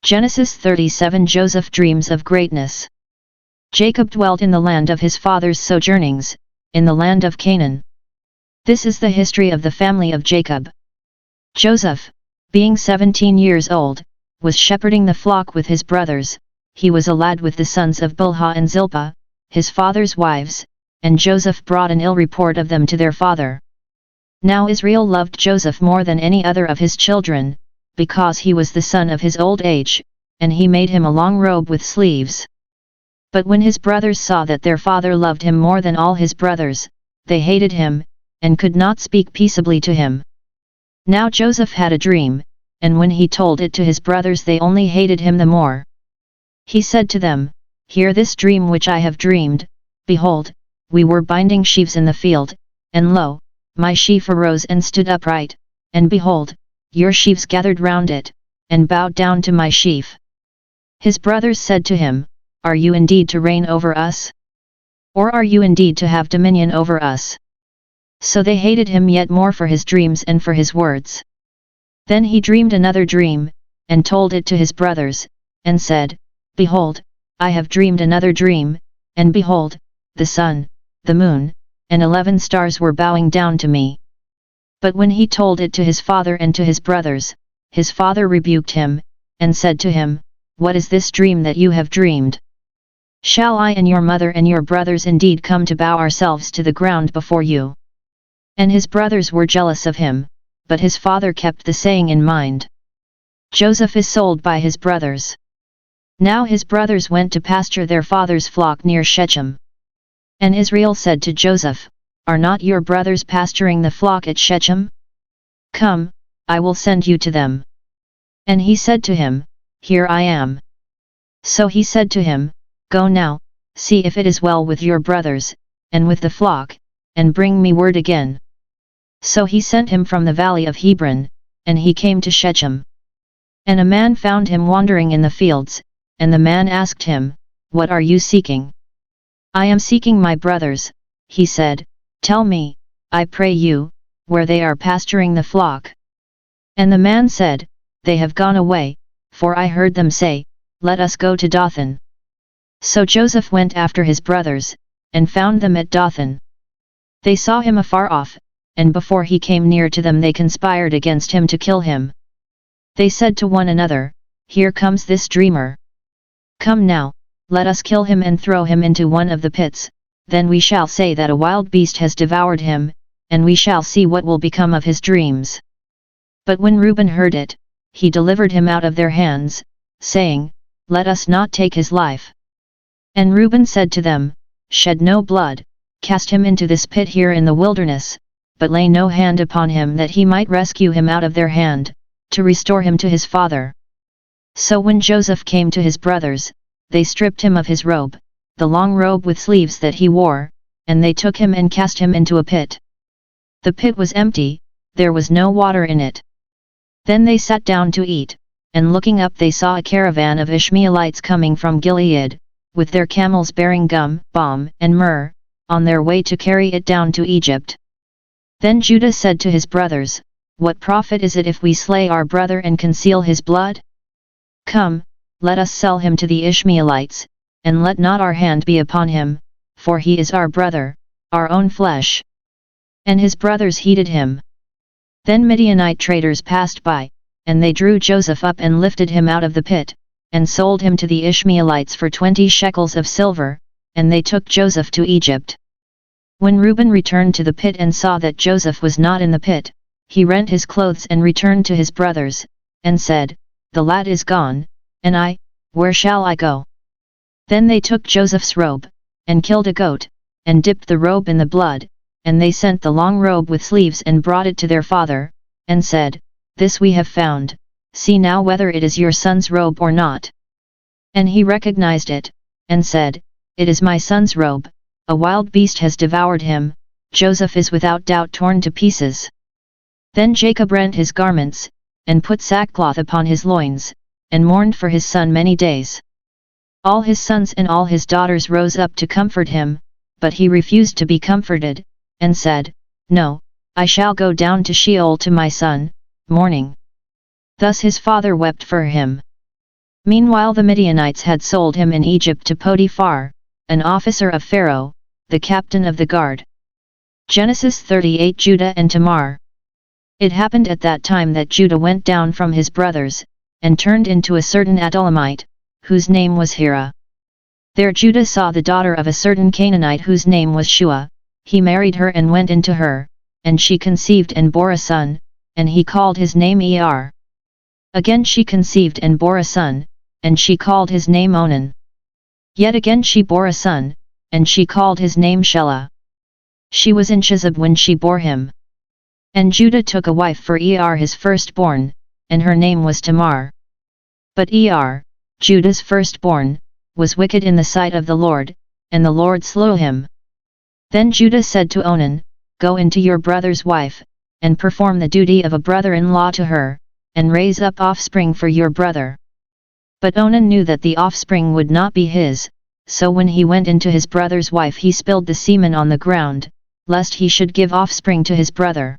Genesis 37. Joseph dreams of greatness. Jacob dwelt in the land of his father's sojournings, in the land of Canaan. This is the history of the family of Jacob. Joseph, being 17 years old, was shepherding the flock with his brothers. He was a lad with the sons of Bilhah and Zilpah, his father's wives, and Joseph brought an ill report of them to their father. Now Israel loved Joseph more than any other of his children, because he was the son of his old age, and he made him a long robe with sleeves. But when his brothers saw that their father loved him more than all his brothers, they hated him, and could not speak peaceably to him. Now Joseph had a dream, and when he told it to his brothers they only hated him the more. He said to them, "Hear this dream which I have dreamed. Behold, we were binding sheaves in the field, and lo, my sheaf arose and stood upright, and behold, your sheaves gathered round it, and bowed down to my sheaf." His brothers said to him, "Are you indeed to reign over us? Or are you indeed to have dominion over us?" So they hated him yet more for his dreams and for his words. Then he dreamed another dream, and told it to his brothers, and said, "Behold, I have dreamed another dream, and behold, the sun, the moon, and 11 stars were bowing down to me." But when he told it to his father and to his brothers, his father rebuked him, and said to him, "What is this dream that you have dreamed? Shall I and your mother and your brothers indeed come to bow ourselves to the ground before you?" And his brothers were jealous of him, but his father kept the saying in mind. Joseph is sold by his brothers. Now his brothers went to pasture their father's flock near Shechem. And Israel said to Joseph, "Are not your brothers pasturing the flock at Shechem? Come, I will send you to them." And he said to him, "Here I am." So he said to him, "Go now, see if it is well with your brothers, and with the flock, and bring me word again." So he sent him from the valley of Hebron, and he came to Shechem. And a man found him wandering in the fields, and the man asked him, "What are you seeking?" "I am seeking my brothers," he said. "Tell me, I pray you, where they are pasturing the flock." And the man said, "They have gone away, for I heard them say, 'Let us go to Dothan.'" So Joseph went after his brothers, and found them at Dothan. They saw him afar off, and before he came near to them they conspired against him to kill him. They said to one another, "Here comes this dreamer. Come now, let us kill him and throw him into one of the pits, then we shall say that a wild beast has devoured him, and we shall see what will become of his dreams." But when Reuben heard it, he delivered him out of their hands, saying, "Let us not take his life." And Reuben said to them, "Shed no blood, cast him into this pit here in the wilderness, but lay no hand upon him that he might rescue him out of their hand, to restore him to his father." So when Joseph came to his brothers, they stripped him of his robe, the long robe with sleeves that he wore, and they took him and cast him into a pit. The pit was empty, there was no water in it. Then they sat down to eat, and looking up they saw a caravan of Ishmaelites coming from Gilead, with their camels bearing gum, balm, and myrrh, on their way to carry it down to Egypt. Then Judah said to his brothers, "What profit is it if we slay our brother and conceal his blood? Come, let us sell him to the Ishmaelites, and let not our hand be upon him, for he is our brother, our own flesh." And his brothers heeded him. Then Midianite traders passed by, and they drew Joseph up and lifted him out of the pit, and sold him to the Ishmaelites for 20 shekels of silver, and they took Joseph to Egypt. When Reuben returned to the pit and saw that Joseph was not in the pit, he rent his clothes and returned to his brothers, and said, "The lad is gone, and I, where shall I go?" Then they took Joseph's robe, and killed a goat, and dipped the robe in the blood, and they sent the long robe with sleeves and brought it to their father, and said, "This we have found, see now whether it is your son's robe or not." And he recognized it, and said, "It is my son's robe, a wild beast has devoured him, Joseph is without doubt torn to pieces." Then Jacob rent his garments, and put sackcloth upon his loins, and mourned for his son many days. All his sons and all his daughters rose up to comfort him, but he refused to be comforted, and said, "No, I shall go down to Sheol to my son," mourning. Thus his father wept for him. Meanwhile the Midianites had sold him in Egypt to Potiphar, an officer of Pharaoh, the captain of the guard. Genesis 38 Judah and Tamar. It happened at that time that Judah went down from his brothers, and turned into a certain Adullamite, whose name was Hira. There Judah saw the daughter of a certain Canaanite whose name was Shua. He married her and went into her, and she conceived and bore a son, and he called his name Er. Again she conceived and bore a son, and she called his name Onan. Yet again she bore a son, and she called his name Shelah. She was in Chizib when she bore him. And Judah took a wife for Er his firstborn, and her name was Tamar. But Er, Judah's firstborn, was wicked in the sight of the Lord, and the Lord slew him. Then Judah said to Onan, Go into your brother's wife, and perform the duty of a brother-in-law to her, and raise up offspring for your brother. But Onan knew that the offspring would not be his, so when he went into his brother's wife he spilled the semen on the ground, lest he should give offspring to his brother.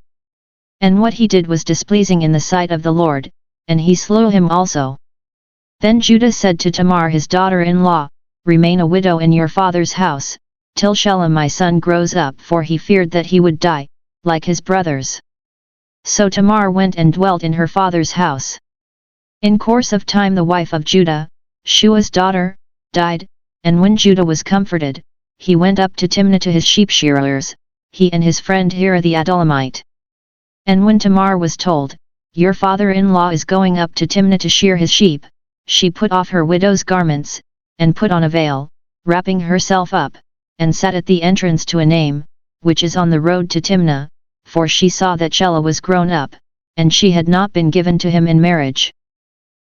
And what he did was displeasing in the sight of the Lord, and he slew him also. Then Judah said to Tamar his daughter-in-law, Remain a widow in your father's house, till Shelah my son grows up, for he feared that he would die, like his brothers. So Tamar went and dwelt in her father's house. In course of time the wife of Judah, Shua's daughter, died, and when Judah was comforted, he went up to Timnah to his sheep-shearers, he and his friend Hira the Adullamite. And when Tamar was told, Your father-in-law is going up to Timnah to shear his sheep, she put off her widow's garments, and put on a veil, wrapping herself up, and sat at the entrance to Enaim, which is on the road to Timnah, for she saw that Shelah was grown up, and she had not been given to him in marriage.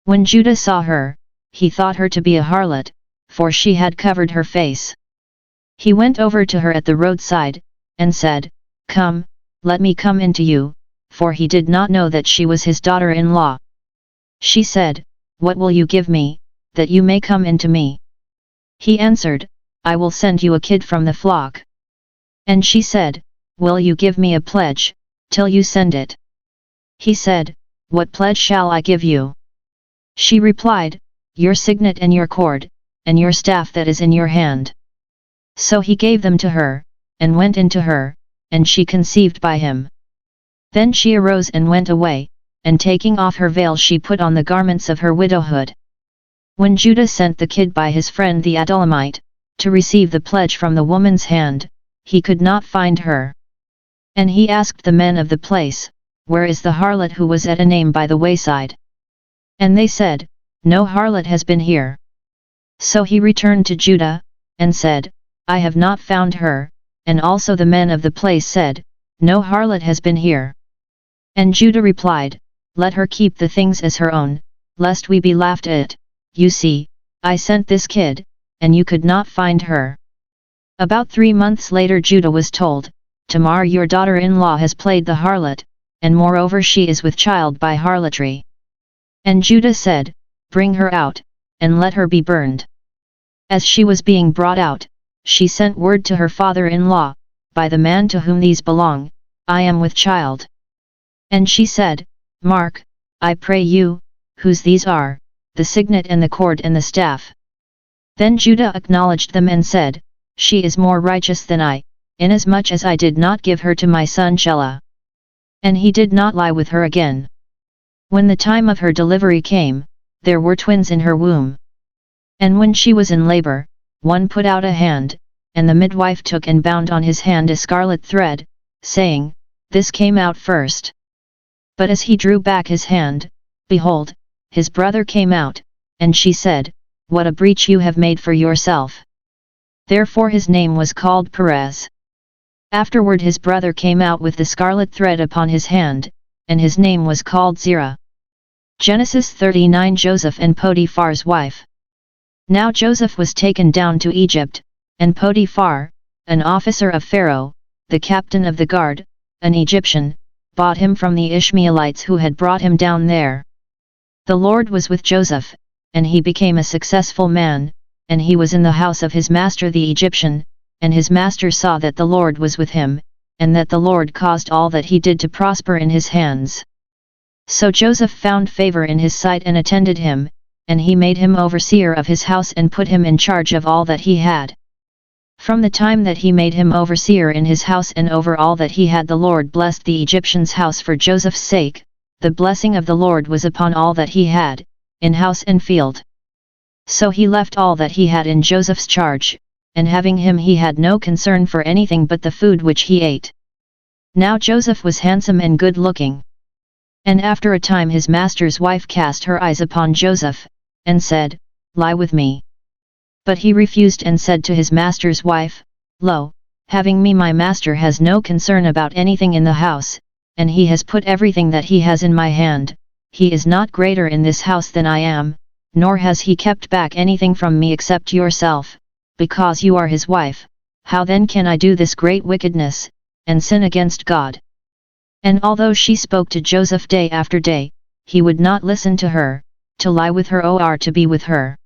When Judah saw her, he thought her to be a harlot, for she had covered her face. He went over to her at the roadside, and said, Come, let me come into you, for he did not know that she was his daughter-in-law. She said, What will you give me, that you may come into me? He answered, I will send you a kid from the flock. And she said, Will you give me a pledge, till you send it? He said, What pledge shall I give you? She replied, Your signet and your cord, and your staff that is in your hand. So he gave them to her, and went into her, and she conceived by him. Then she arose and went away, and taking off her veil she put on the garments of her widowhood. When Judah sent the kid by his friend the Adullamite, to receive the pledge from the woman's hand, he could not find her. And he asked the men of the place, Where is the harlot who was at Enaim by the wayside? And they said, No harlot has been here. So he returned to Judah, and said, I have not found her, and also the men of the place said, No harlot has been here. And Judah replied, Let her keep the things as her own, lest we be laughed at. You see, I sent this kid, and you could not find her. About 3 months later Judah was told, Tamar your daughter-in-law has played the harlot, and moreover she is with child by harlotry. And Judah said, Bring her out, and let her be burned. As she was being brought out, she sent word to her father-in-law, By the man to whom these belong, I am with child. And she said, Mark, I pray you, whose these are, the signet and the cord and the staff. Then Judah acknowledged them and said, She is more righteous than I, inasmuch as I did not give her to my son Shelah. And he did not lie with her again. When the time of her delivery came, there were twins in her womb. And when she was in labor, one put out a hand, and the midwife took and bound on his hand a scarlet thread, saying, This came out first. But as he drew back his hand, behold, his brother came out, and she said, What a breach you have made for yourself. Therefore his name was called Perez. Afterward his brother came out with the scarlet thread upon his hand, and his name was called Zerah. Genesis 39 Joseph and Potiphar's wife. Now Joseph was taken down to Egypt, and Potiphar, an officer of Pharaoh, the captain of the guard, an Egyptian, bought him from the Ishmaelites who had brought him down there. The Lord was with Joseph, and he became a successful man, and he was in the house of his master the Egyptian, and his master saw that the Lord was with him, and that the Lord caused all that he did to prosper in his hands. So Joseph found favor in his sight and attended him, and he made him overseer of his house and put him in charge of all that he had. From the time that he made him overseer in his house and over all that he had, the Lord blessed the Egyptian's house for Joseph's sake. The blessing of the Lord was upon all that he had, in house and field. So he left all that he had in Joseph's charge, and having him he had no concern for anything but the food which he ate. Now Joseph was handsome and good-looking. And after a time his master's wife cast her eyes upon Joseph, and said, "Lie with me." But he refused and said to his master's wife, "Lo, having me my master has no concern about anything in the house, and he has put everything that he has in my hand. He is not greater in this house than I am, nor has he kept back anything from me except yourself, because you are his wife. How then can I do this great wickedness, and sin against God?" And although she spoke to Joseph day after day, he would not listen to her, to lie with her or to be with her.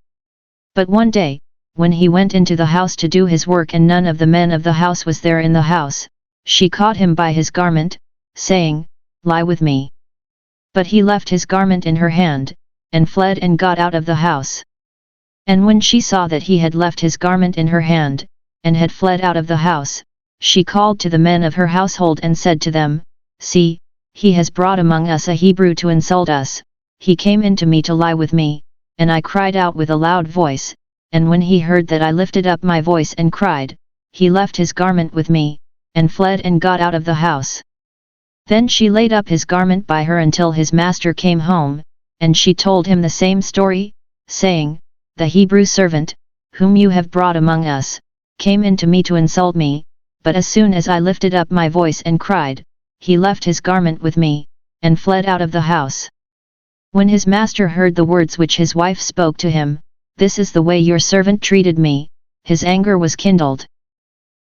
But one day, when he went into the house to do his work and none of the men of the house was there in the house, she caught him by his garment, saying, "Lie with me." But he left his garment in her hand, and fled and got out of the house. And when she saw that he had left his garment in her hand, and had fled out of the house, she called to the men of her household and said to them, "See, he has brought among us a Hebrew to insult us. He came in to me to lie with me, and I cried out with a loud voice, and when he heard that I lifted up my voice and cried, he left his garment with me, and fled and got out of the house." Then she laid up his garment by her until his master came home, and she told him the same story, saying, "The Hebrew servant, whom you have brought among us, came in to me to insult me, but as soon as I lifted up my voice and cried, he left his garment with me, and fled out of the house." When his master heard the words which his wife spoke to him, "This is the way your servant treated me," his anger was kindled.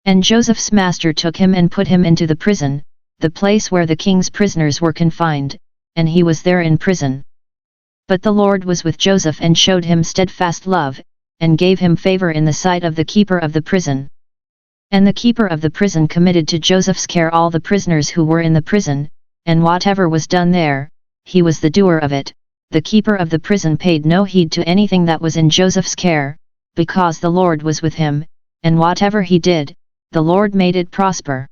And Joseph's master took him and put him into the prison, the place where the king's prisoners were confined, and he was there in prison. But the Lord was with Joseph and showed him steadfast love, and gave him favor in the sight of the keeper of the prison. And the keeper of the prison committed to Joseph's care all the prisoners who were in the prison, and whatever was done there, he was the doer of it. The keeper of the prison paid no heed to anything that was in Joseph's care, because the Lord was with him, and whatever he did, the Lord made it prosper.